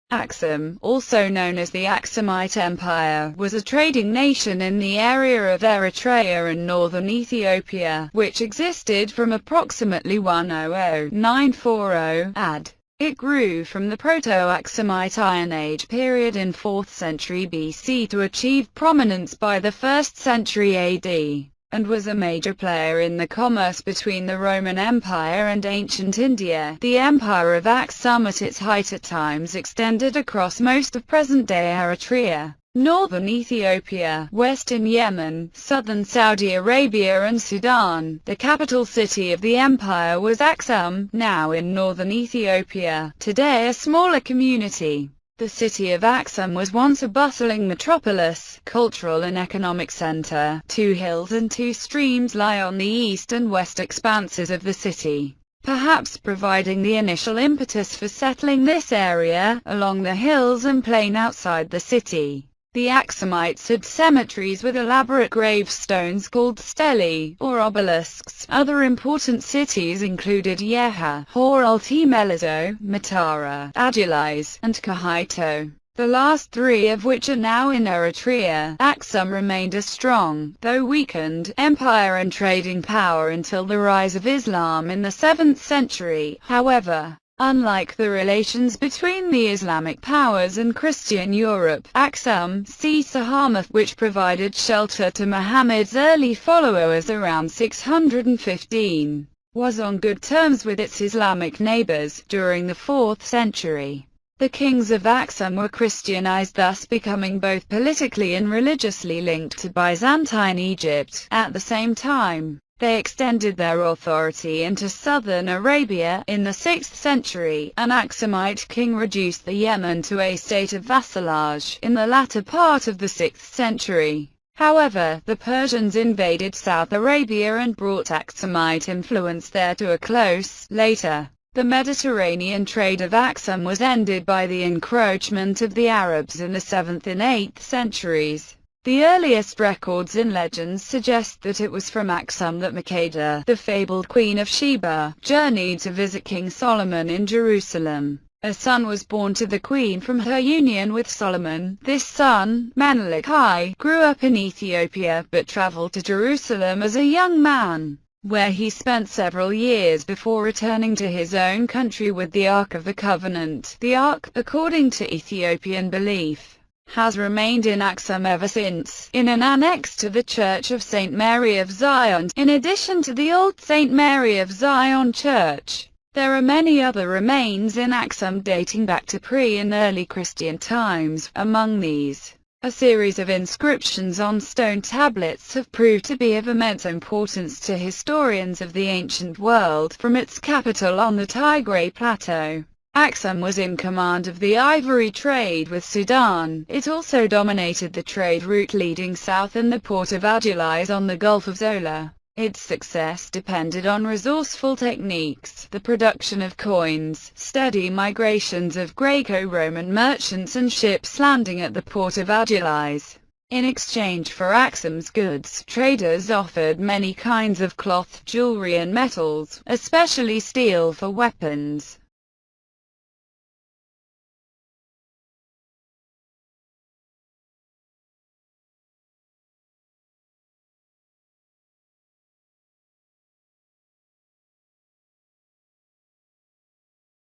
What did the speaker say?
Axum, also known as the Axumite Empire, was a trading nation in the area of Eritrea and northern Ethiopia, which existed from approximately 100–940 AD. It grew from the Proto-Axumite Iron Age period in 4th century BC to achieve prominence by the 1st century AD, and was a major player in the commerce between the Roman Empire and ancient India. The Empire of Axum at its height at times extended across most of present-day Eritrea, northern Ethiopia, western Yemen, southern Saudi Arabia and Sudan. The capital city of the empire was Axum, now in northern Ethiopia, today a smaller community. The city of Axum was once a bustling metropolis, cultural and economic center. 2 hills and 2 streams lie on the east and west expanses of the city, perhaps providing the initial impetus for settling this area. Along the hills and plain outside the city, the Axumites had cemeteries with elaborate gravestones called stelae, or obelisks. Other important cities included Yeha, Hor-Ulti-Melizo, Matara, Adulis, and Kahito, the last 3 of which are now in Eritrea. Axum remained a strong, though weakened, empire and trading power until the rise of Islam in the 7th century. However, unlike the relations between the Islamic powers and Christian Europe, Axum, Sahamath, which provided shelter to Muhammad's early followers around 615, was on good terms with its Islamic neighbors. During the 4th century, the kings of Axum were Christianized, thus becoming both politically and religiously linked to Byzantine Egypt. At the same time, they extended their authority into southern Arabia. In the 6th century, an Axumite king reduced the Yemen to a state of vassalage. In the latter part of the 6th century, however, the Persians invaded South Arabia and brought Axumite influence there to a close. Later, the Mediterranean trade of Axum was ended by the encroachment of the Arabs in the 7th and 8th centuries. The earliest records and legends suggest that it was from Axum that Makeda, the fabled Queen of Sheba, journeyed to visit King Solomon in Jerusalem. A son was born to the queen from her union with Solomon. This son, Menelik I, grew up in Ethiopia, but traveled to Jerusalem as a young man, where he spent several years before returning to his own country with the Ark of the Covenant. The Ark, according to Ethiopian belief, has remained in Axum ever since, in an annex to the Church of St. Mary of Zion. In addition to the old St. Mary of Zion Church, there are many other remains in Axum dating back to pre- and early Christian times. Among these, a series of inscriptions on stone tablets have proved to be of immense importance to historians of the ancient world. From its capital on the Tigray Plateau, Axum was in command of the ivory trade with Sudan. It also dominated the trade route leading south and the port of Adulis on the Gulf of Zola. Its success depended on resourceful techniques, the production of coins, steady migrations of Greco-Roman merchants and ships landing at the port of Adulis. In exchange for Axum's goods, traders offered many kinds of cloth, jewelry and metals, especially steel for weapons.